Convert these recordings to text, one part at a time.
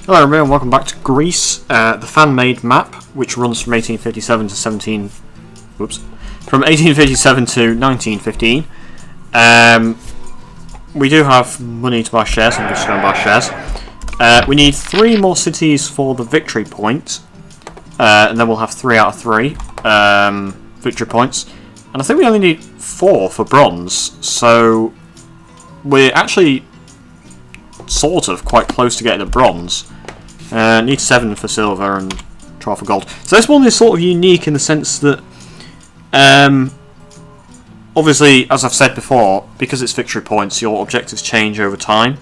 Hello everyone, welcome back to Greece, the fan-made map, which runs from 1857 to 1915. We do have money to buy shares, so I'm just going to buy shares. We need 3 more cities for the victory point, and then we'll have 3 out of 3 victory points. And I think we only need 4 for bronze, so we're actually sort of quite close to getting a bronze. Need 7 for silver and 12 for gold. So this one is sort of unique in the sense that, obviously, as I've said before, because it's victory points, your objectives change over time,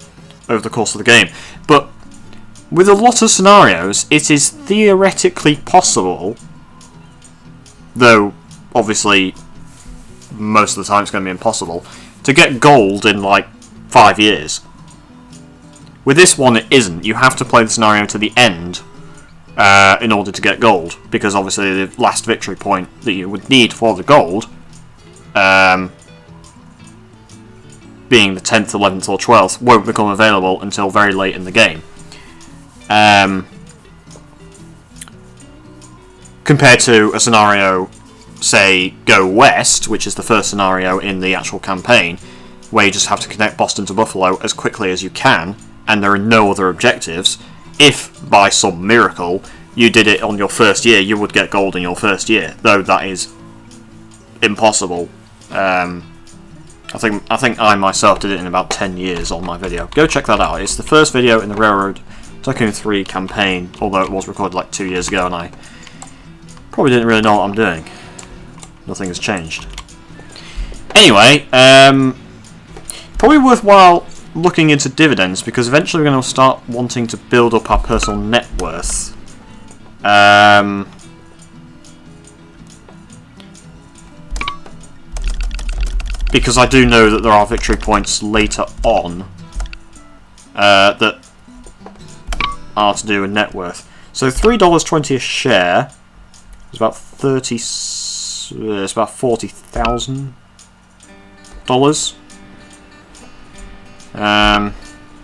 over the course of the game. But with a lot of scenarios, it is theoretically possible, though obviously most of the time it's going to be impossible, to get gold in like 5 years. With this one, it isn't. You have to play the scenario to the end in order to get gold, because obviously the last victory point that you would need for the gold, being the 10th, 11th or 12th, won't become available until very late in the game. Compared to a scenario, say, Go West, which is the first scenario in the actual campaign, where you just have to connect Boston to Buffalo as quickly as you can, and there are no other objectives. If, by some miracle, you did it on your first year, you would get gold in your first year, though that is impossible. I think I myself did it in about 10 years on my video. Go check that out. It's the first video in the Railroad Tycoon 3 campaign, although it was recorded like 2 years ago and I probably didn't really know what I'm doing. Nothing has changed. Anyway, probably worthwhile looking into dividends, because eventually we're going to start wanting to build up our personal net worth. Because I do know that there are victory points later on that are to do with net worth. So $3.20 a share is about $40,000.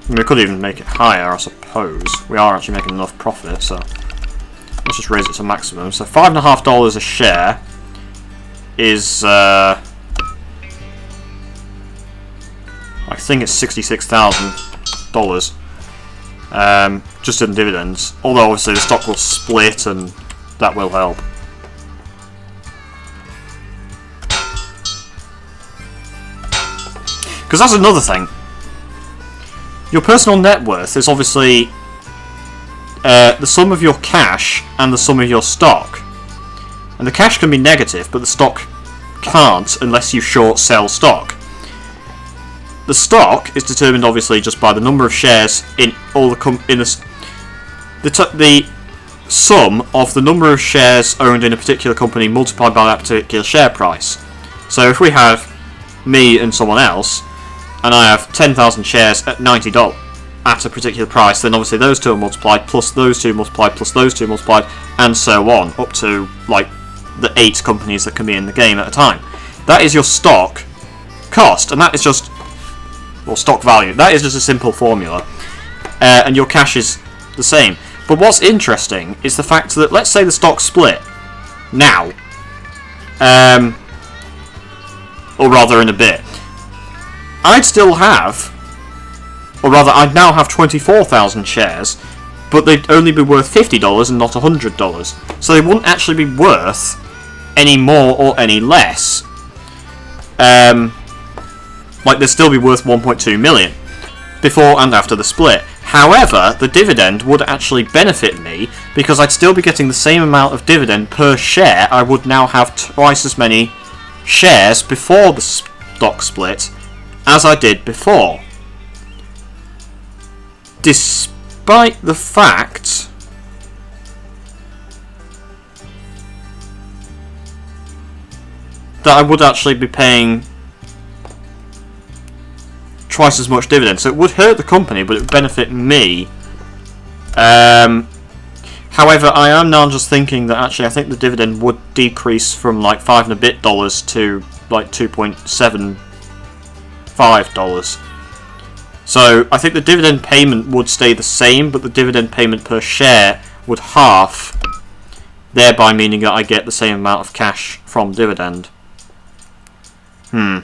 We could even make it higher, I suppose. We are actually making enough profit, so let's just raise it to maximum. So $5.50 a share is, I think it's $66,000, just in dividends. Although obviously the stock will split, and that will help. Because that's another thing. Your personal net worth is obviously the sum of your cash and the sum of your stock. And the cash can be negative, but the stock can't unless you short sell stock. The stock is determined obviously just by the number of shares in all the the sum of the number of shares owned in a particular company multiplied by that particular share price. So if we have me and someone else, and I have 10,000 shares at $90 at a particular price, then obviously those two are multiplied, plus those two multiplied, plus those two multiplied, and so on, up to like the 8 companies that can be in the game at a time. That is your stock cost, and that is just, or stock value, that is just a simple formula, and your cash is the same. But what's interesting is the fact that, let's say the stock split now, or rather in a bit, I'd still have, or rather I'd now have 24,000 shares, but they'd only be worth $50 and not $100. So they wouldn't actually be worth any more or any less. Like they'd still be worth 1.2 million before and after the split. However, the dividend would actually benefit me, because I'd still be getting the same amount of dividend per share. I would now have twice as many shares before the stock split as I did before. Despite the fact that I would actually be paying twice as much dividend. So it would hurt the company, but it would benefit me. However, I am now just thinking that actually I think the dividend would decrease from like $5 and a bit to like $2.75. So I think the dividend payment would stay the same, but the dividend payment per share would half, thereby meaning that I get the same amount of cash from dividend. I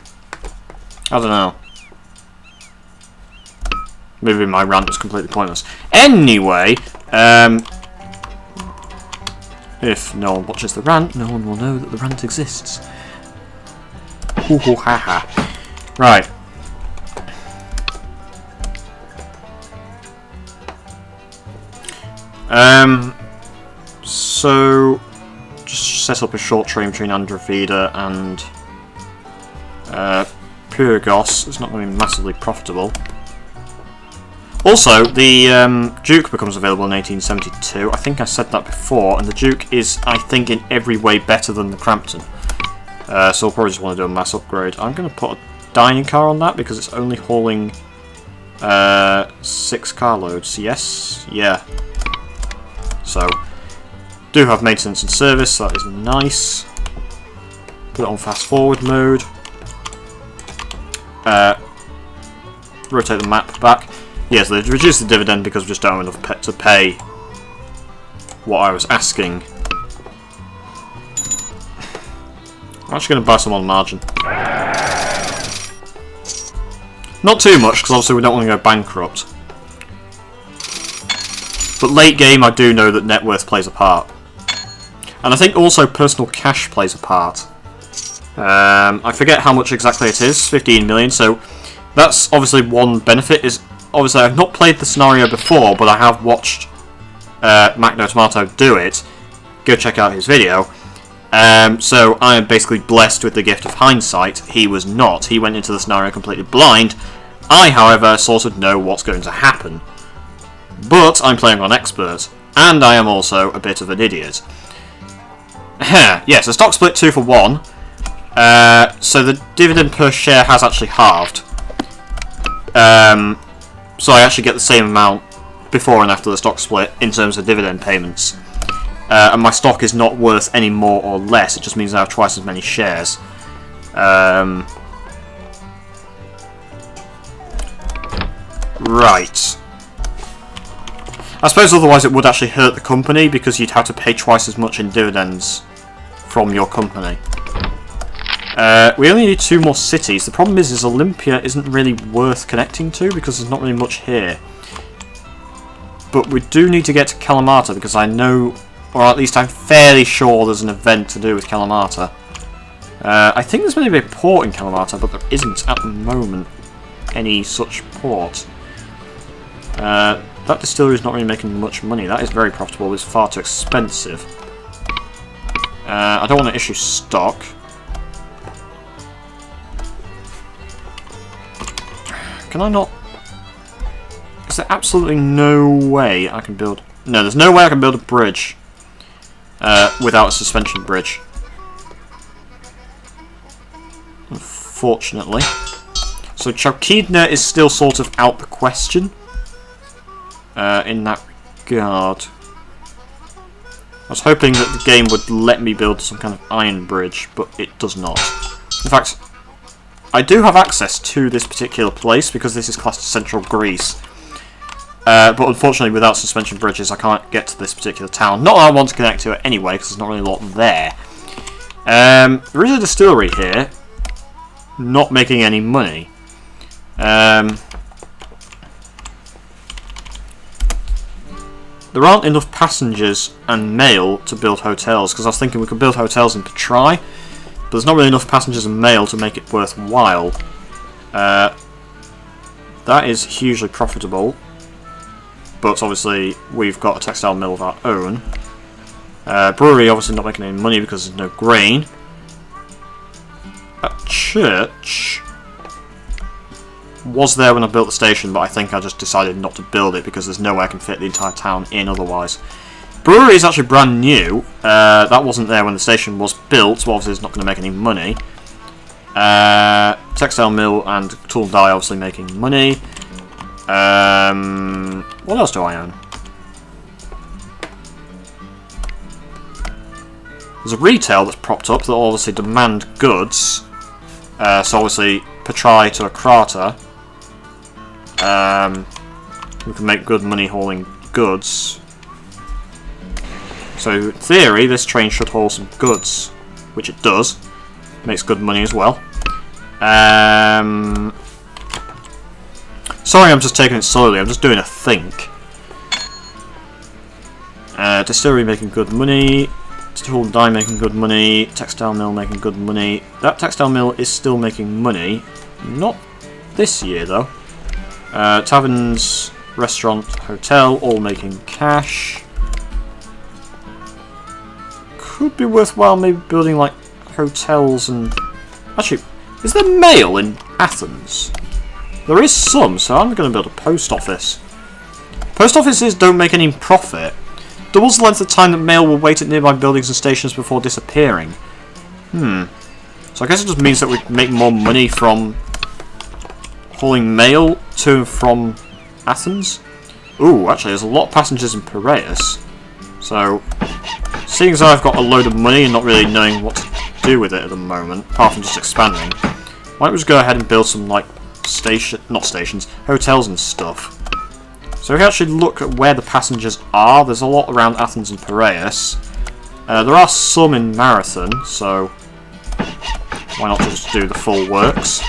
don't know. Maybe my rant was completely pointless. Anyway, if no one watches the rant, no one will know that the rant exists. Hoo hoo ha ha. Right. So just set up a short train between Andravida and Pyrgos. It's not going to be massively profitable. Also, the Duke becomes available in 1872. I think I said that before, and the Duke is, I think, in every way better than the Crampton. So we'll probably just want to do a mass upgrade. I'm going to put a dining car on that because it's only hauling 6 carloads. Yes? Yeah. So, do have maintenance and service, so that is nice. Put it on fast forward mode. Rotate the map back. Yeah, so they've reduced the dividend because we just don't have enough to pay what I was asking. I'm actually going to buy some on margin. Not too much, because obviously we don't want to go bankrupt. But late game, I do know that net worth plays a part. And I think also personal cash plays a part. I forget how much exactly it is, 15 million, so that's obviously one benefit. Is obviously I've not played the scenario before, but I have watched Macno Tomato do it. Go check out his video. So I am basically blessed with the gift of hindsight. He was not. He went into the scenario completely blind. I, however, sort of know what's going to happen. But I'm playing on expert, and I am also a bit of an idiot. Yes, a stock split 2 for 1. So the dividend per share has actually halved. So I actually get the same amount before and after the stock split in terms of dividend payments. And my stock is not worth any more or less, it just means I have twice as many shares. Right. I suppose otherwise it would actually hurt the company because you'd have to pay twice as much in dividends from your company. We only need 2 more cities. The problem is Olympia isn't really worth connecting to because there's not really much here. But we do need to get to Kalamata because I know, or at least I'm fairly sure there's an event to do with Kalamata. I think there's going to be a port in Kalamata, but there isn't at the moment any such port. That distillery is not really making much money. That is very profitable, but it's far too expensive. I don't want to issue stock. Can I not? Is there absolutely no way I can build... No, there's no way I can build a bridge without a suspension bridge. Unfortunately. So Chalkidna is still sort of out the question in that regard. I was hoping that the game would let me build some kind of iron bridge, but it does not. In fact, I do have access to this particular place because this is classed as Central Greece. But unfortunately, without suspension bridges, I can't get to this particular town. Not that I want to connect to it anyway, because there's not really a lot there. There is a distillery here, not making any money. There aren't enough passengers and mail to build hotels, because I was thinking we could build hotels in Petrai, but there's not really enough passengers and mail to make it worthwhile. That is hugely profitable, but obviously we've got a textile mill of our own. Brewery obviously not making any money because there's no grain. A church was there when I built the station, but I think I just decided not to build it because there's no way I can fit the entire town in otherwise. Brewery is actually brand new. That wasn't there when the station was built, so obviously it's not going to make any money. Textile mill and tool and die obviously making money. What else do I own? There's a retail that's propped up that will obviously demand goods. So obviously Petrai to Akrata. We can make good money hauling goods. So, in theory, this train should haul some goods, which it does. Makes good money as well. Sorry, I'm just taking it slowly. I'm just doing a think. Distillery making good money. Tool and dye making good money. Textile mill making good money. That textile mill is still making money. Not this year, though. Taverns, restaurant, hotel, all making cash. Could be worthwhile maybe building, like, hotels and... Actually, is there mail in Athens? There is some, so I'm going to build a post office. Post offices don't make any profit. Doubles the length of time that mail will wait at nearby buildings and stations before disappearing. So I guess it just means that we make more money from hauling mail to and from Athens. Ooh, actually, there's a lot of passengers in Piraeus. So, seeing as I've got a load of money and not really knowing what to do with it at the moment, apart from just expanding, why don't we just go ahead and build some, like, hotels and stuff. So if you actually look at where the passengers are, there's a lot around Athens and Piraeus. There are some in Marathon, so why not just do the full works?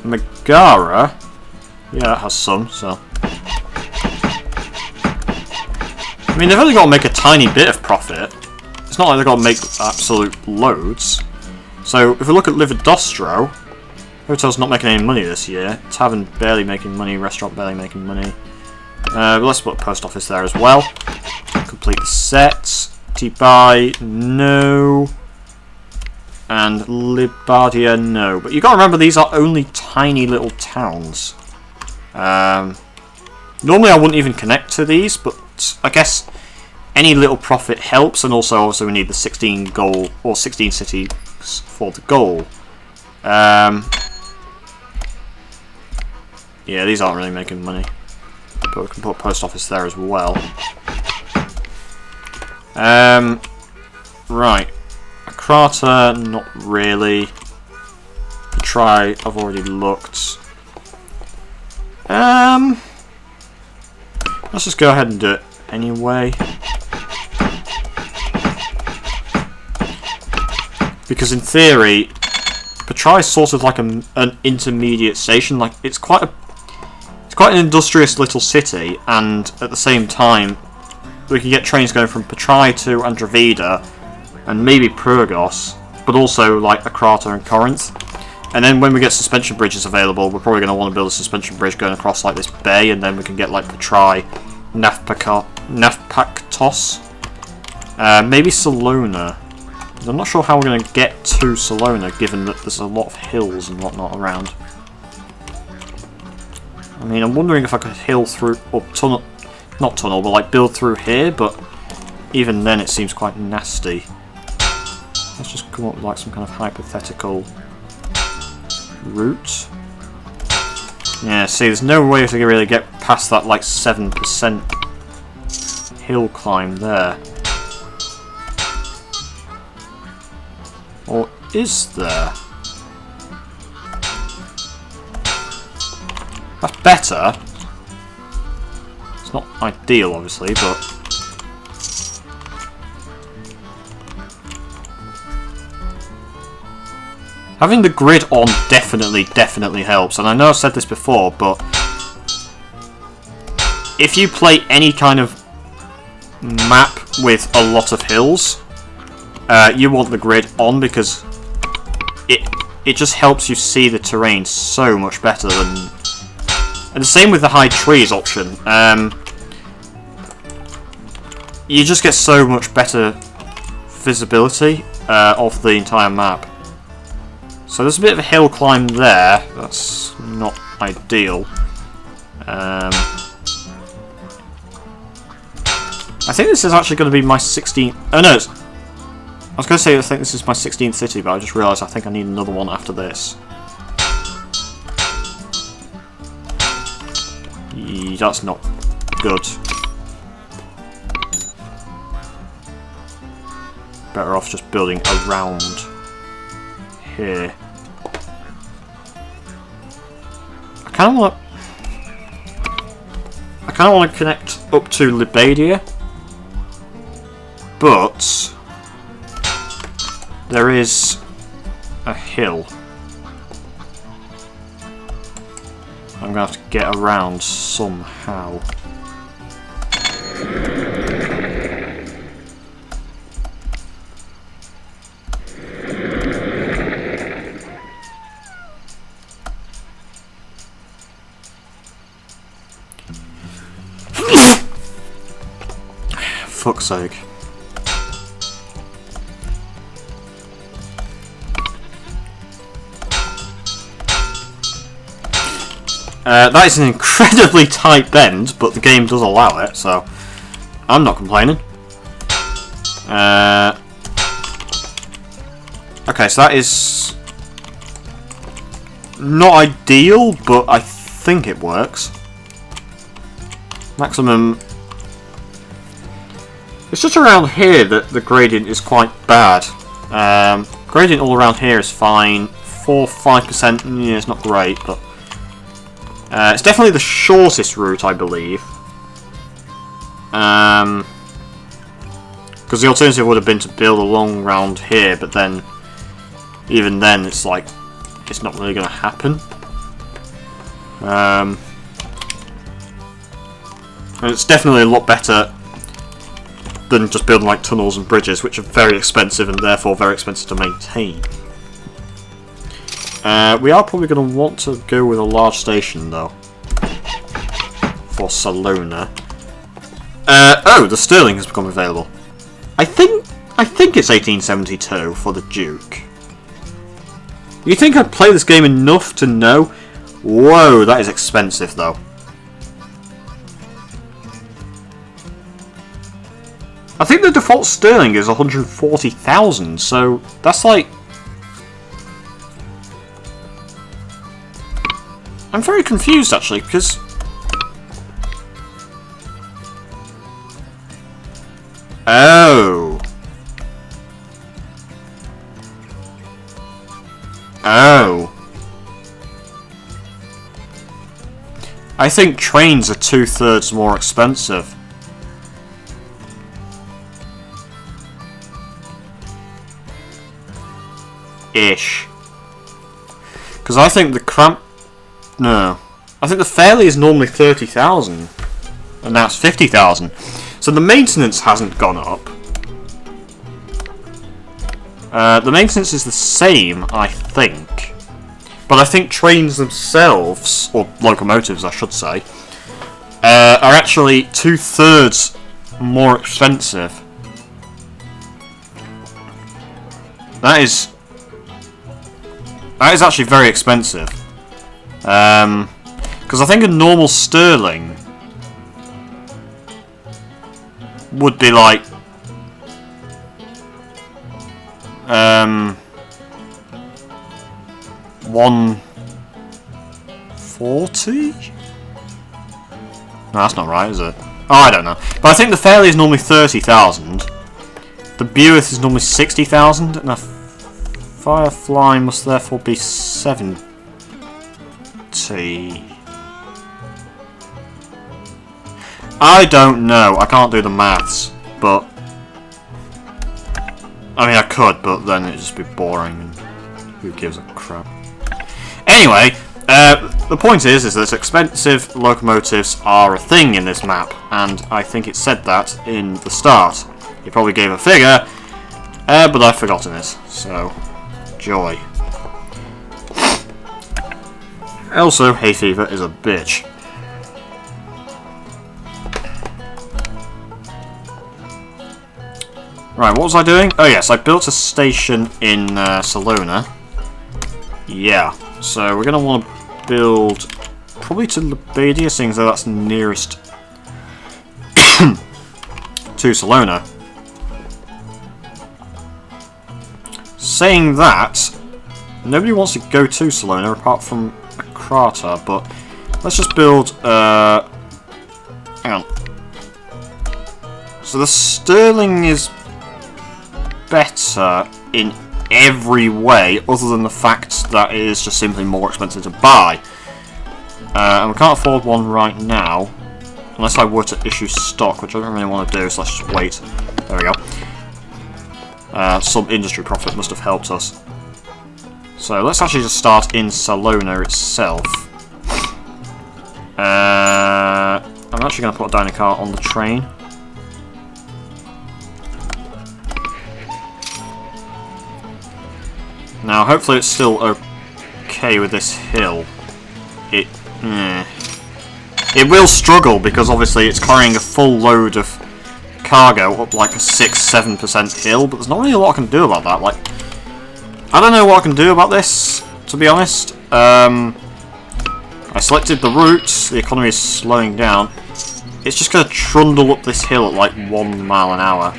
Megara, yeah, it has some, so... I mean, they've only got to make a tiny bit of profit. It's not like they've got to make absolute loads. So if we look at Lividostro, hotel's not making any money this year. Tavern barely making money. Restaurant barely making money. But let's put a post office there as well. Complete the set. Tibai, no. And Libardia, no. But you got to remember these are only tiny little towns. Normally I wouldn't even connect to these, but I guess any little profit helps. And also we need the 16 goal or 16 cities for the goal. Yeah, these aren't really making money. But we can put a post office there as well. Right. Akrata, not really. Try, I've already looked. Let's just go ahead and do it anyway. Because in theory, Patrai is sort of like an intermediate station. Like it's quite an industrious little city, and at the same time, we can get trains going from Patrai to Andravida, and maybe Pyrgos, but also like Akrata and Corinth. And then when we get suspension bridges available, we're probably going to want to build a suspension bridge going across like this bay, and then we can get like Patrai, Nafpaktos, maybe Salona. I'm not sure how we're going to get to Salona, given that there's a lot of hills and whatnot around. I mean, I'm wondering if I could hill through, or tunnel, not tunnel, but like build through here, but even then it seems quite nasty. Let's just come up with like some kind of hypothetical route. Yeah, see, there's no way to really get past that like 7% hill climb there. Or is there? That's better. It's not ideal, obviously, but... Having the grid on definitely helps. And I know I've said this before, but... if you play any kind of map with a lot of hills, you want the grid on because it just helps you see the terrain so much better than... And the same with the high trees option. You just get so much better visibility of the entire map. So there's a bit of a hill climb there. That's not ideal. I think this is actually going to be my 16th... Oh no, I was going to say I think this is my 16th city, but I just realised I think I need another one after this. That's not good. Better off just building around here. I kind of want to connect up to Lebadia, but there is a hill. I'm going to have to get around somehow. Fuck's sake. That is an incredibly tight bend, but the game does allow it, so I'm not complaining. Okay, so that is not ideal, but I think it works. Maximum. It's just around here that the gradient is quite bad. Gradient all around here is fine. 4-5%, yeah, it's not great, but it's definitely the shortest route, I believe. Because the alternative would have been to build along round here, but then, even then, it's like, it's not really going to happen. And it's definitely a lot better than just building like tunnels and bridges, which are very expensive and therefore very expensive to maintain. We are probably going to want to go with a large station though for Salona. Oh, the Sterling has become available. I think it's 1872 for the Duke. You think I'd play this game enough to know? Whoa, that is expensive though. I think the default sterling is 140,000, so that's like... I'm very confused actually, because... Oh. Oh. I think trains are 2/3 more expensive. Ish. Because I think the No. I think the Fairley is normally 30,000. And now it's 50,000. So the maintenance hasn't gone up. The maintenance is the same, I think. But I think trains themselves, or locomotives I should say, are actually 2/3 more expensive. That is actually very expensive. Because I think a normal sterling would be like 140? No, that's not right, is it? Oh, I don't know. But I think the Fairley is normally 30,000. The Buick is normally 60,000, and a Firefly must therefore be 70. I don't know. I can't do the maths, but I mean I could, but then it'd just be boring, and who gives a crap? Anyway, the point is that expensive locomotives are a thing in this map, and I think it said that in the start. It probably gave a figure, but I've forgotten it. So, joy. Also, hay fever is a bitch. Right, what was I doing? Oh yes, I built a station in Salona. Yeah, so we're going to want to build probably to Lebadia, seeing as though that's nearest to Salona. Saying that, nobody wants to go to Salona apart from Akrata, but let's just build, hang on. So the sterling is better in every way, other than the fact that it is just simply more expensive to buy. And we can't afford one right now, unless I were to issue stock, which I don't really want to do, so let's just wait. There we go. Some industry profit must have helped us. So let's actually just start in Salona itself. I'm actually going to put a Dynacar on the train. Now, hopefully it's still okay with this hill. It will struggle because obviously it's carrying a full load of cargo up like a 6-7% hill, but there's not really a lot I can do about that. Like, I don't know what I can do about this, to be honest. I selected the route, the economy is slowing down. It's just going to trundle up this hill at like 1 mile an hour.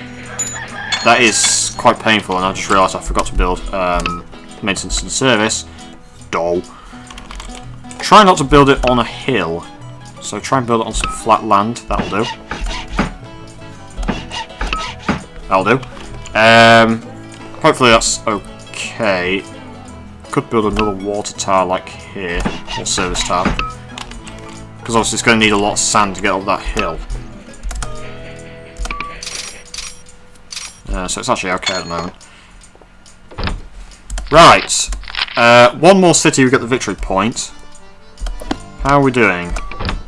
That is quite painful, and I just realised I forgot to build maintenance and service. Dull. Try not to build it on a hill. So try and build it on some flat land. That'll do. That'll do. Hopefully that's okay. Could build another water tower like here, or service tower. Because obviously it's going to need a lot of sand to get up that hill. So it's actually okay at the moment. Right. One more city, we get the victory point. How are we doing?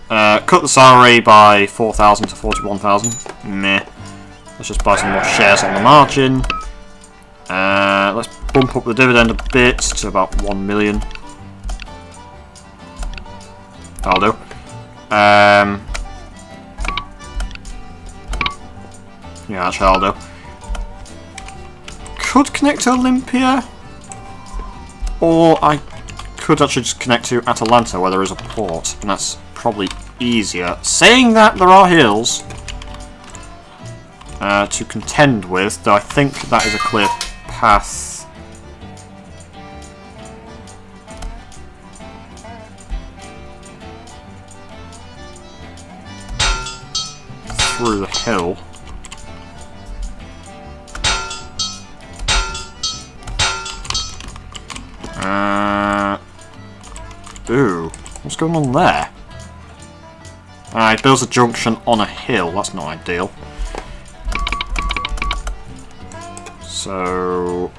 Cut the salary by 4,000 to 41,000. Meh. Let's just buy some more shares on the margin. Let's bump up the dividend a bit to about 1 million. That'll do. Yeah, actually that'll do. Could connect to Olympia, or I could actually just connect to Atalanta where there is a port, and that's probably easier. Saying that, there are hills to contend with, though I think that is a clear path. Through the hill. Ooh, what's going on there? Alright, builds a junction on a hill, that's not ideal. So...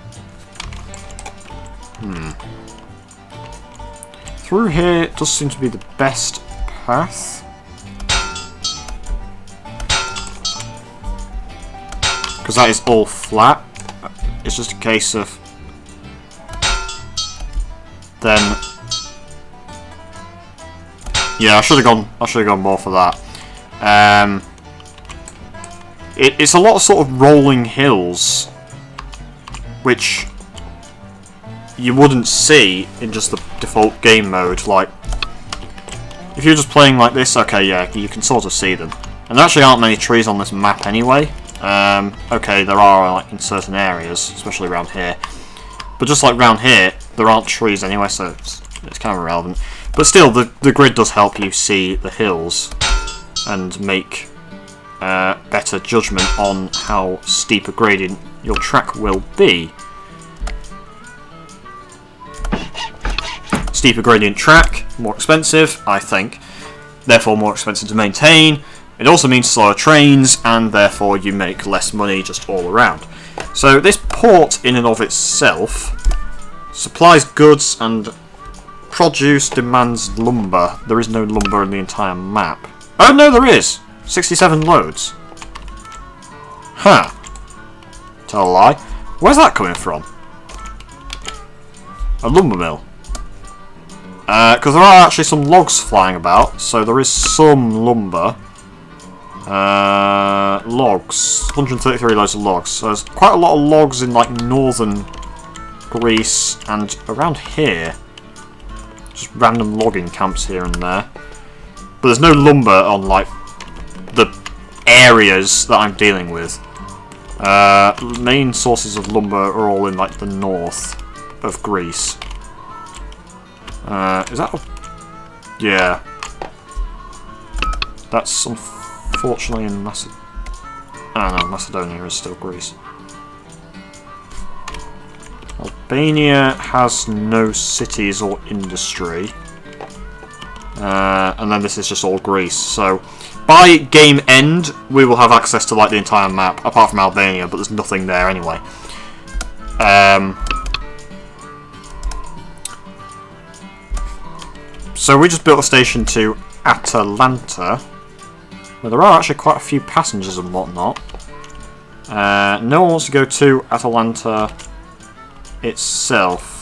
Through here does seem to be the best path. Because that is all flat. It's just a case of... Then... Yeah, I should have gone more for that. It's a lot of sort of rolling hills, which you wouldn't see in just the default game mode. Like, if you're just playing like this, okay, yeah, you can sort of see them. And there actually aren't many trees on this map anyway. Okay, there are like in certain areas, especially around here. But just like around here, there aren't trees anyway, so it's kind of irrelevant. But still, the grid does help you see the hills and make better judgment on how steep a gradient your track will be. Steeper gradient track, more expensive, I think. Therefore more expensive to maintain. It also means slower trains, and therefore you make less money just all around. So this port in and of itself supplies goods and produce demands lumber. There is no lumber in the entire map. Oh no, there is! 67 loads. Huh. Tell a lie. Where's that coming from? A lumber mill. Because there are actually some logs flying about, so there is some lumber. Logs. 133 loads of logs. So there's quite a lot of logs in like northern Greece and around here. Just random logging camps here and there. But there's no lumber on like the areas that I'm dealing with. Main sources of lumber are all in like the north of Greece. Is that yeah. That's unfortunately in Macedonia. I don't know, Macedonia is still Greece. Albania has no cities or industry. And then this is just all Greece. So by game end, we will have access to like the entire map, apart from Albania, but there's nothing there anyway. So we just built a station to Atalanta, where there are actually quite a few passengers and whatnot. No one wants to go to Atalanta itself.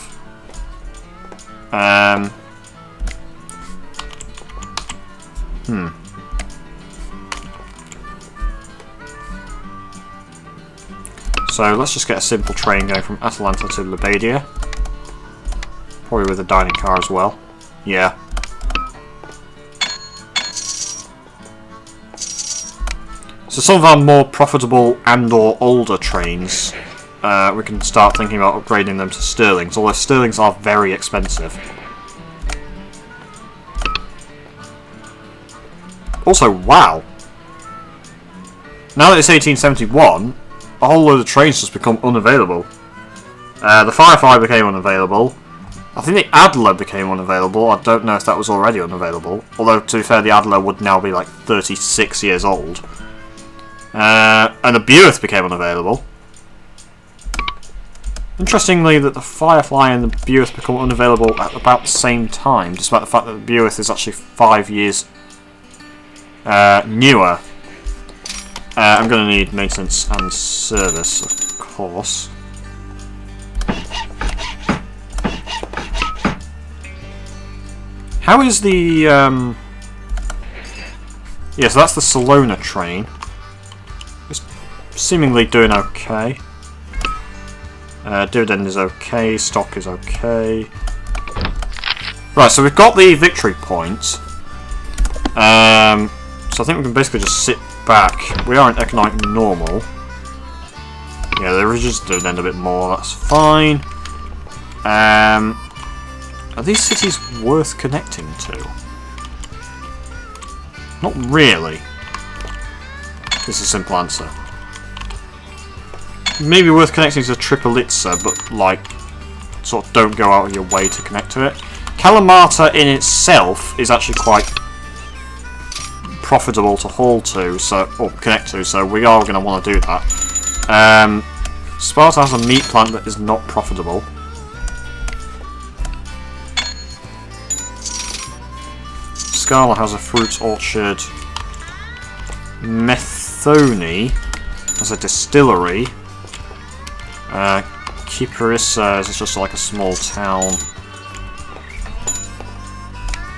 So let's just get a simple train going from Atalanta to Lebadia. Probably with a dining car as well. Yeah. So some of our more profitable and or older trains, we can start thinking about upgrading them to Stirlings, although Stirlings are very expensive. Also, wow! Now that it's 1871, a whole load of trains just become unavailable. The Firefly became unavailable. I think the Adler became unavailable. I don't know if that was already unavailable. Although, to be fair, the Adler would now be like 36 years old. And the Bueth became unavailable. Interestingly, that the Firefly and the Bueth become unavailable at about the same time, despite the fact that the Bueth is actually 5 years newer. I'm going to need maintenance and service, of course. How is the... Yeah, so that's the Salona train. It's seemingly doing okay. Dividend is okay, stock is okay. Right, so we've got the victory point. So I think we can basically just sit back. We are in economic normal. Yeah, they reduced dividend a bit more, that's fine. Are these cities worth connecting to? Not really. This is a simple answer. Maybe worth connecting to Tripolitsa, but like, sort of don't go out of your way to connect to it. Kalamata in itself is actually quite profitable to haul to, so or connect to, so we are going to want to do that. Sparta has a meat plant that is not profitable. Scala has a fruit orchard. Methoni has a distillery. Kyparissa is just like a small town.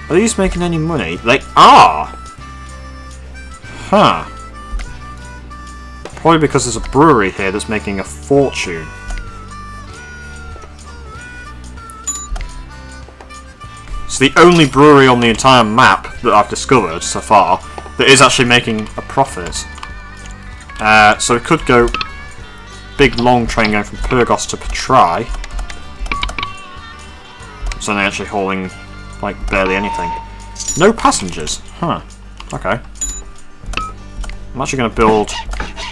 Are these making any money? They are! Huh. Probably because there's a brewery here that's making a fortune. It's the only brewery on the entire map that I've discovered so far that is actually making a profit. So we could go big long train going from Pyrgos to Petrai. It's only actually hauling like barely anything. No passengers. Huh. Okay. I'm actually going to build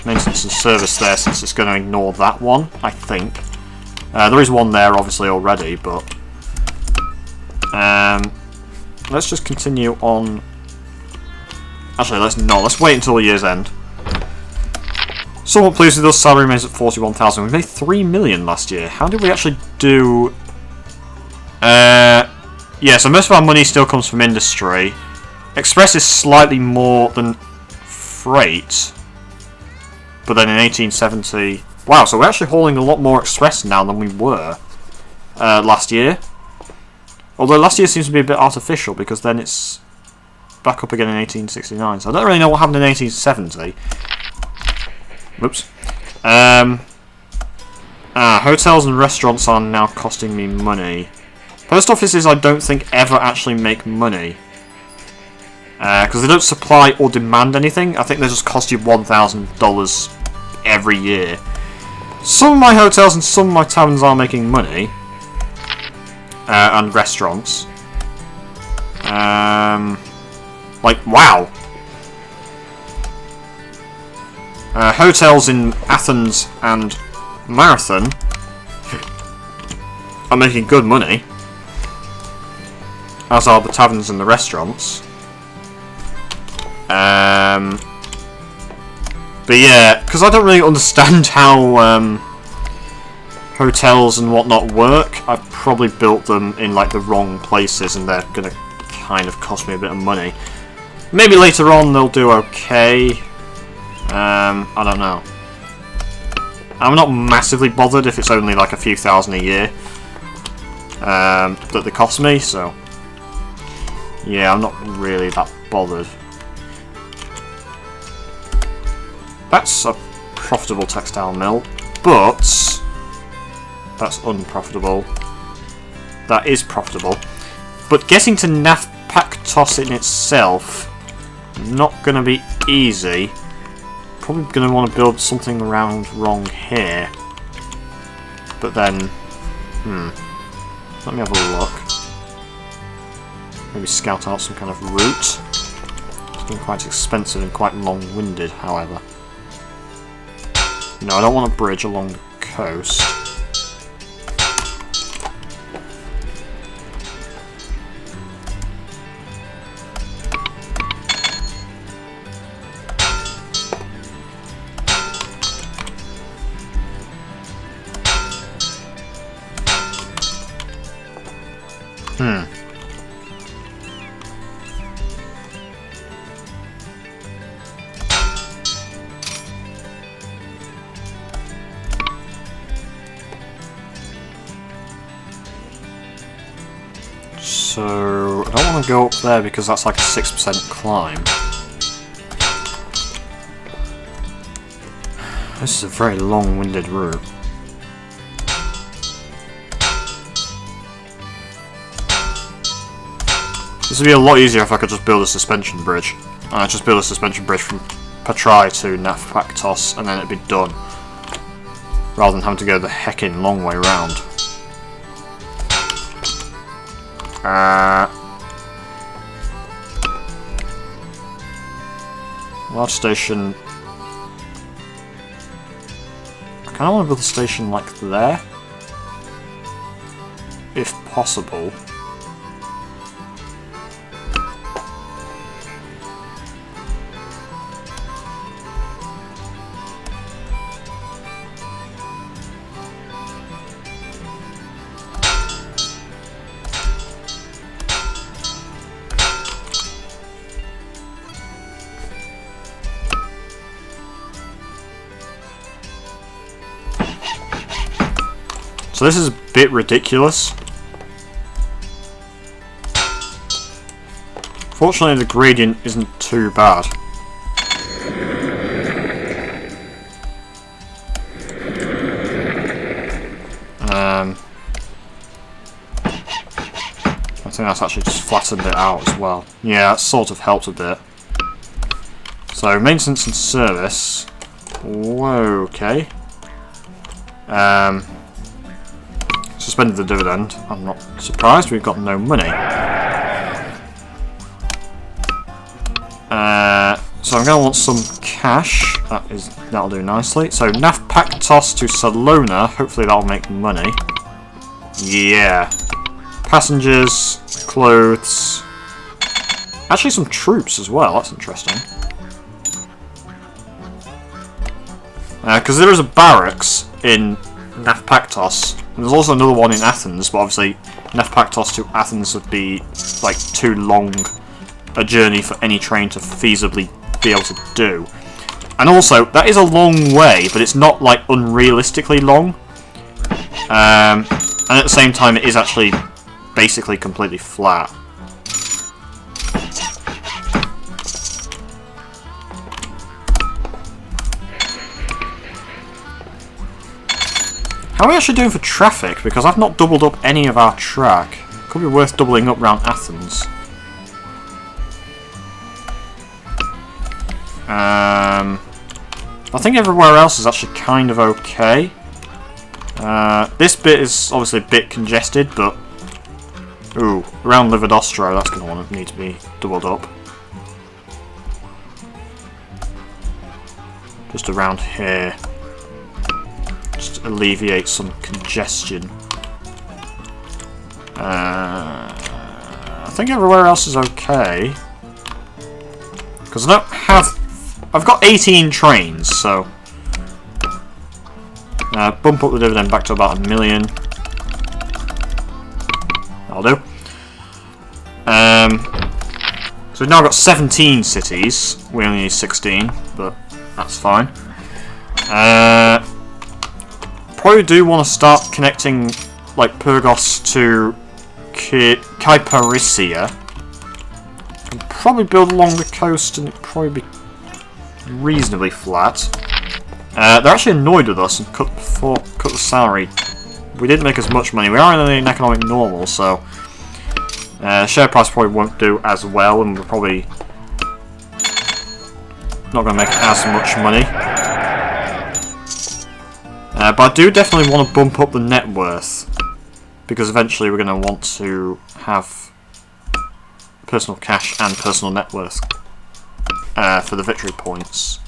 maintenance and service there since it's going to ignore that one, I think. There is one there obviously already, but let's just continue on. Actually, let's wait until the year's end. Somewhat pleased with us, salary remains at 41,000. We made 3 million last year. How did we actually do? Yeah, so most of our money still comes from industry. Express is slightly more than freight. But then in 1870... Wow, so we're actually hauling a lot more express now than we were last year. Although last year seems to be a bit artificial because then it's back up again in 1869. So I don't really know what happened in 1870. Whoops. Hotels and restaurants are now costing me money. Post offices I don't think ever actually make money. Because they don't supply or demand anything. I think they just cost you $1,000 every year. Some of my hotels and some of my taverns are making money. And restaurants. Like, wow. Hotels in Athens and Marathon are making good money, as are the taverns and the restaurants. But yeah, because I don't really understand how hotels and whatnot work, I've probably built them in like the wrong places, and they're gonna kind of cost me a bit of money. Maybe later on they'll do okay. I don't know. I'm not massively bothered if it's only like a few thousand a year that they cost me, so yeah, I'm not really that bothered. That's a profitable textile mill, but that's unprofitable. That is profitable. But getting to Nafpaktos in itself, not going to be easy. Probably going to want to build something around wrong here. But then, let me have a look. Maybe scout out some kind of route. It's been quite expensive and quite long-winded, however. No, I don't want a bridge along the coast. So, I don't want to go up there because that's like a 6% climb. This is a very long-winded route. This would be a lot easier if I could just build a suspension bridge. Just build a suspension bridge from Patrai to Nafpaktos and then it'd be done. Rather than having to go the heckin' long way round. Large station. I kind of want to build a station like there, if possible. So this is a bit ridiculous. Fortunately, the gradient isn't too bad. I think that's actually just flattened it out as well. Yeah, that sort of helped a bit. So, maintenance and service. Whoa, okay. Suspended the dividend. I'm not surprised, we've got no money. So I'm going to want some cash. That'll do nicely. So Nafpaktos to Salona. Hopefully that'll make money. Yeah. Passengers, clothes. Actually some troops as well, that's interesting. Because there is a barracks in Nafpaktos. And there's also another one in Athens, but obviously Nafpaktos to Athens would be like too long a journey for any train to feasibly be able to do. And also, that is a long way, but it's not like unrealistically long. And at the same time, it is actually basically completely flat. How are we actually doing for traffic? Because I've not doubled up any of our track. Could be worth doubling up around Athens. I think everywhere else is actually kind of okay. This bit is obviously a bit congested, but ooh, around Lividostro, that's going to need to be doubled up. Just around here. Just alleviate some congestion. I think everywhere else is okay. Because I don't have... I've got 18 trains, so... bump up the dividend back to about 1 million. That'll do. So we've now got 17 cities. We only need 16, but that's fine. Probably do want to start connecting, like, Pyrgos to Kyparissia. Probably build along the coast and it'd probably be reasonably flat. They're actually annoyed with us and cut the salary. We didn't make as much money. We are in an economic normal, so share price probably won't do as well, and we're probably not going to make as much money. But I do definitely want to bump up the net worth, because eventually we're going to want to have personal cash and personal net worth for the victory points.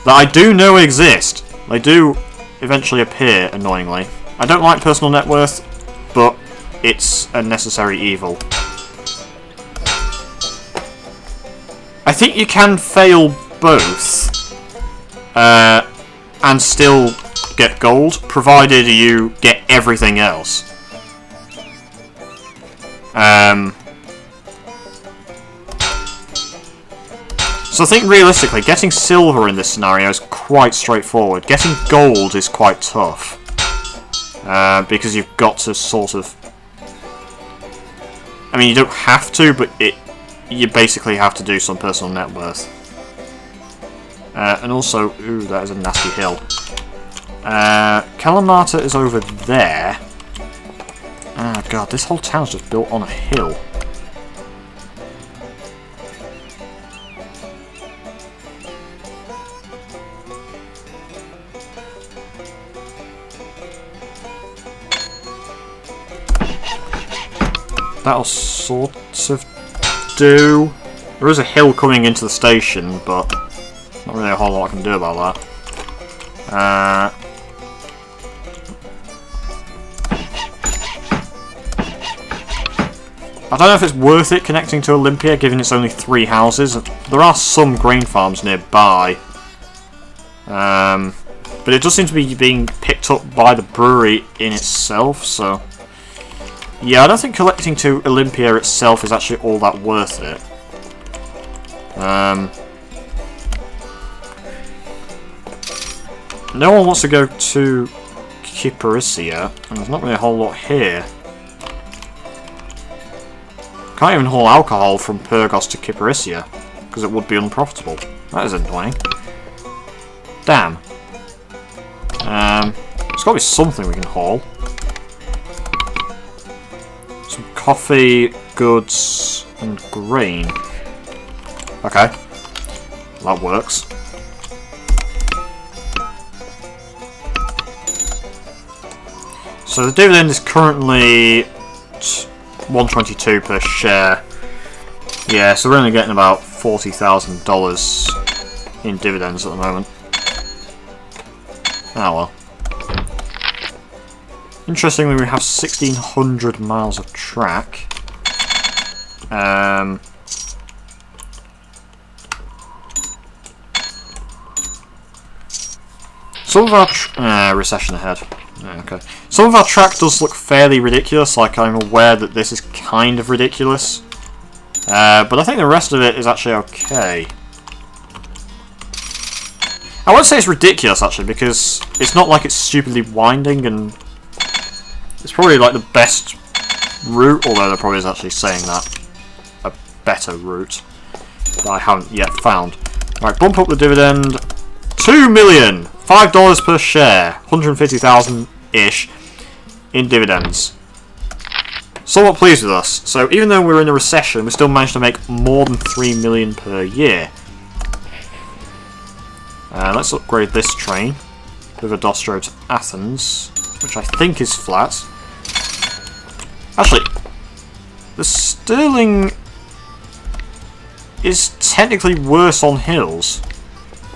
That I do know exist. They do eventually appear, annoyingly. I don't like personal net worth, but it's a necessary evil. I think you can fail both and still get gold, provided you get everything else. So I think realistically, getting silver in this scenario is quite straightforward. Getting gold is quite tough. Because you've got to sort of... I mean, you don't have to, but you basically have to do some personal net worth. And also, ooh, that is a nasty hill. Kalamata is over there. Ah, god, this whole town's just built on a hill. That'll sort of do. There is a hill coming into the station, but not really a whole lot I can do about that. I don't know if it's worth it connecting to Olympia, given it's only 3 houses. There are some grain farms nearby. But it does seem to be being picked up by the brewery in itself, so... Yeah, I don't think collecting to Olympia itself is actually all that worth it. No one wants to go to Kyparissia, and there's not really a whole lot here. Can't even haul alcohol from Pyrgos to Kyparissia, because it would be unprofitable. That is annoying. Damn. There's got to be something we can haul. Some coffee, goods, and grain. Okay. That works. So the dividend is currently 122 per share. Yeah, so we're only getting about $40,000 in dividends at the moment. Ah well. Interestingly, we have 1,600 miles of track. Some of our recession ahead. Okay. Some of our track does look fairly ridiculous. Like, I'm aware that this is kind of ridiculous, but I think the rest of it is actually okay. I won't say it's ridiculous actually, because it's not like it's stupidly winding, and it's probably like the best route, although there probably is actually saying that a better route that I haven't yet found. Right, bump up the dividend. 2 million! $5 per share. 150,000-ish in dividends. Somewhat pleased with us. So even though we're in a recession, we still managed to make more than 3 million per year. Let's upgrade this train. Vivodostro to Athens, which I think is flat. Actually, the Stirling is technically worse on hills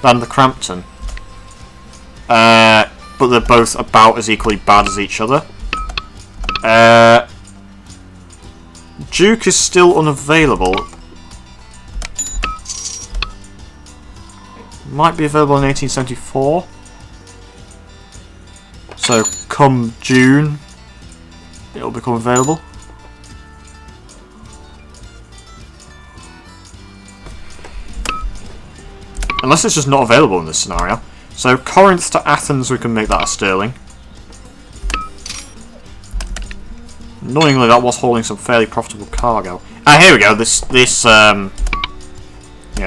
than the Crampton. But they're both about as equally bad as each other. Duke is still unavailable. Might be available in 1874. So come June, it'll become available. Unless it's just not available in this scenario. So Corinth to Athens, we can make that a sterling. Annoyingly, that was hauling some fairly profitable cargo. Ah, here we go. Yeah,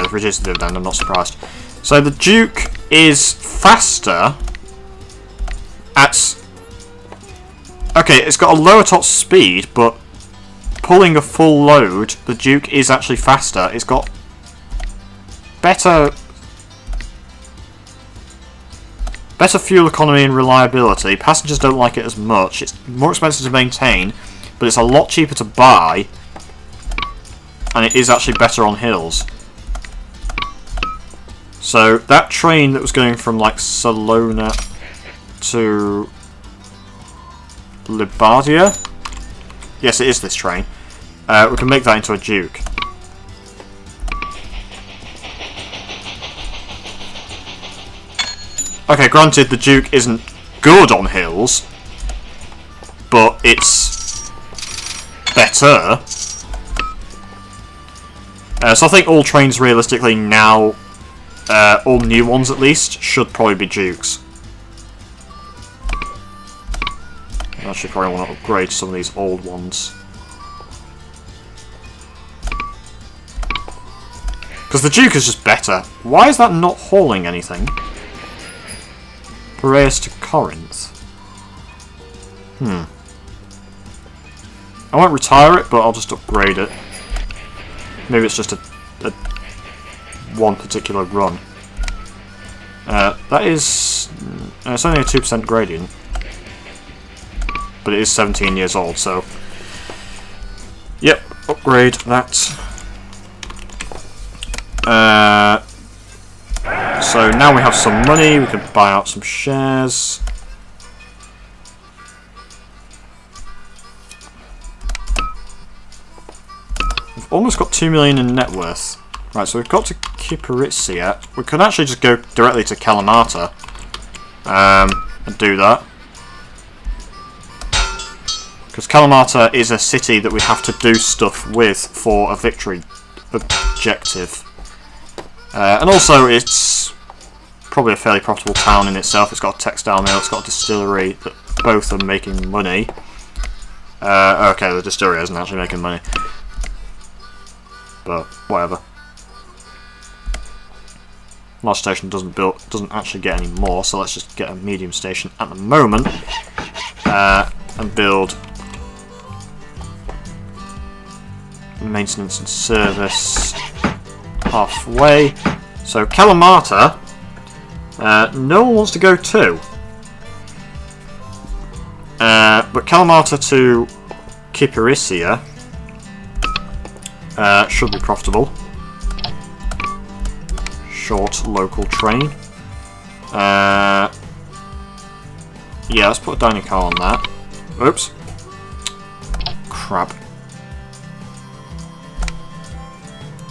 they've reduced the dividend. I'm not surprised. So the Duke is faster at. Okay, it's got a lower top speed, but pulling a full load, the Duke is actually faster. It's got better fuel economy and reliability. Passengers don't like it as much. It's more expensive to maintain, but it's a lot cheaper to buy, and it is actually better on hills. So that train that was going from like Salona to Libardia, yes, it is this train. We can make that into a Duke. Okay, granted the Duke isn't good on hills, but it's better. So I think all trains realistically now, all new ones at least, should probably be Dukes. I actually probably want to upgrade some of these old ones. Because the Duke is just better. Why is that not hauling anything? Piraeus to Corinth. I won't retire it, but I'll just upgrade it. Maybe it's just a one particular run. That is... it's only a 2% gradient. But it is 17 years old, so... Yep, upgrade that. So now we have some money, we can buy out some shares. We've almost got 2 million in net worth. Right, so we've got to Kyparissia. We could actually just go directly to Kalamata and do that. Because Kalamata is a city that we have to do stuff with for a victory objective. And also it's probably a fairly profitable town in itself. It's got a textile mill, it's got a distillery, that both are making money. Okay, the distillery isn't actually making money. But whatever. Large station doesn't actually get any more, so let's just get a medium station at the moment. And build maintenance and service halfway. So Kalamata, no one wants to go to. But Kalamata to Kyparissia should be profitable. Short local train. Yeah, let's put a dining car on that. Oops. Crap.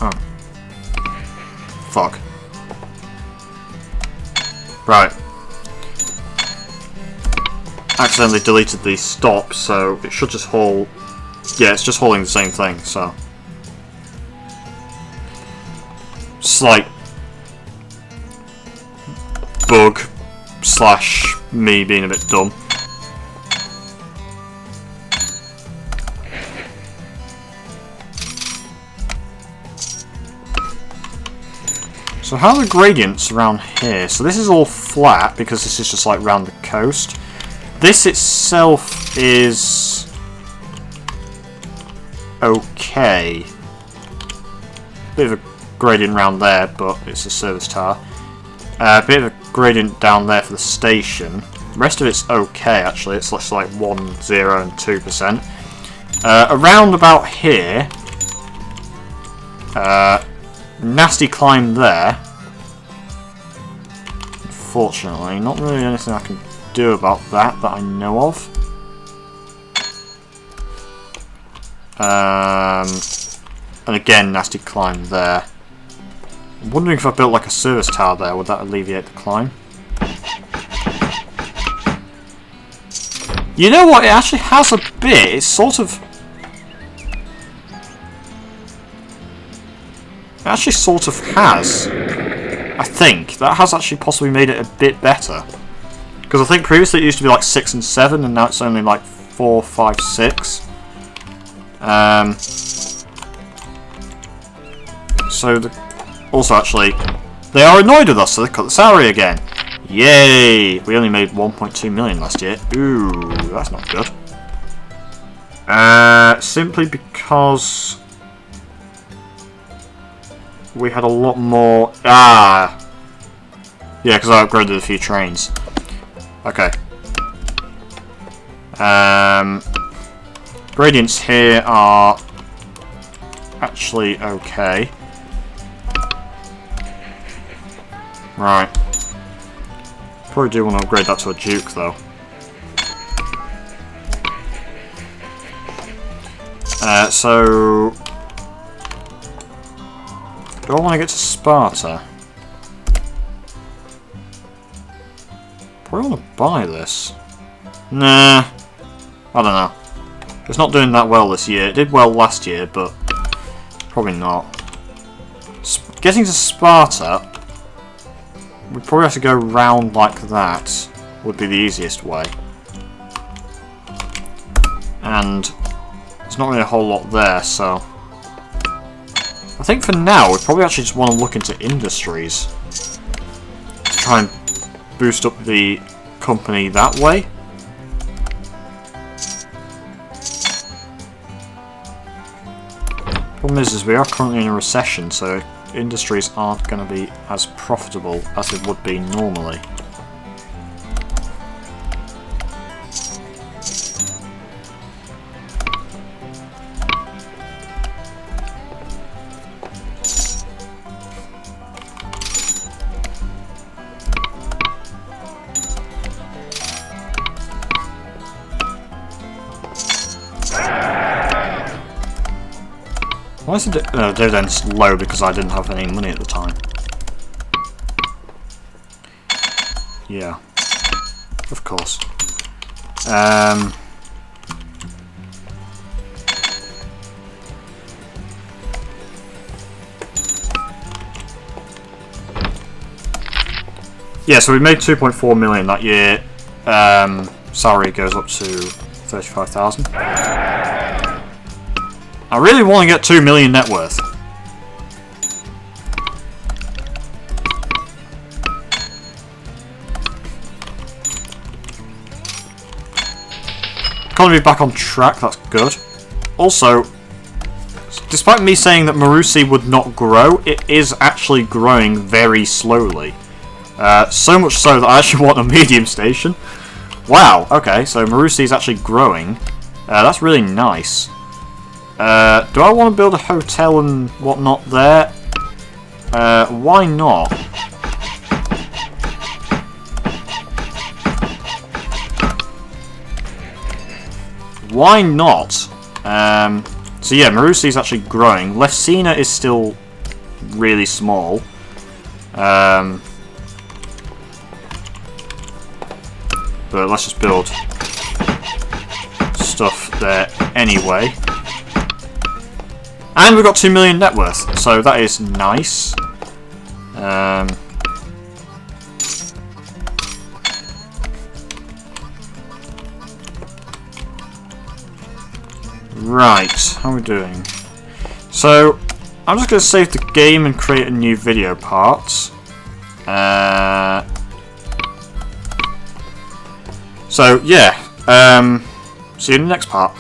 Oh. Fuck. Right. Accidentally deleted the stop, so it should just haul... Yeah, it's just hauling the same thing, so... Slight... bug / me being a bit dumb. So how are the gradients around here? So this is all flat because this is just like round the coast. This itself is okay. Bit of a gradient around there, but it's a service tower. A bit of a gradient down there for the station. The rest of it's okay actually. It's less like 1, 0 and 2%. Around about here, nasty climb there. Unfortunately, not really anything I can do about that I know of. And again, nasty climb there. I'm wondering if I built like a service tower there, would that alleviate the climb? You know what, it actually has a bit, it's sort of... It actually sort of has, I think. That has actually possibly made it a bit better. Because I think previously it used to be like 6 and 7, and now it's only like 4, 5, 6. Also actually, they are annoyed with us, so they cut the salary again. Yay! We only made 1.2 million last year. Ooh, that's not good. Simply because we had a lot more... Yeah, because I upgraded a few trains. Okay. Gradients here are actually okay. Right. Probably do want to upgrade that to a Duke, though. So... do I want to get to Sparta? Probably want to buy this. Nah. I don't know. It's not doing that well this year. It did well last year, but probably not. Getting to Sparta... we'd probably have to go round like that, would be the easiest way. And there's not really a whole lot there, so... I think for now, we probably actually just want to look into industries. To try and boost up the company that way. Problem is we are currently in a recession, so industries aren't going to be as profitable as they would be normally. Why is the dividend low? Because I didn't have any money at the time. Yeah, of course. Yeah, so we made 2.4 million that year. Salary goes up to 35,000. I really want to get 2 million net worth. Economy back on track, that's good. Also, despite me saying that Marusi would not grow, it is actually growing very slowly. So much so that I actually want a medium station. Wow, okay, so Marusi is actually growing. That's really nice. Do I want to build a hotel and whatnot there? Why not? Why not? So yeah, Marusi is actually growing. Lefsina is still really small. But let's just build stuff there anyway. And we've got 2 million net worth, so that is nice. Right, how are we doing? So, I'm just going to save the game and create a new video part. So, yeah. See you in the next part.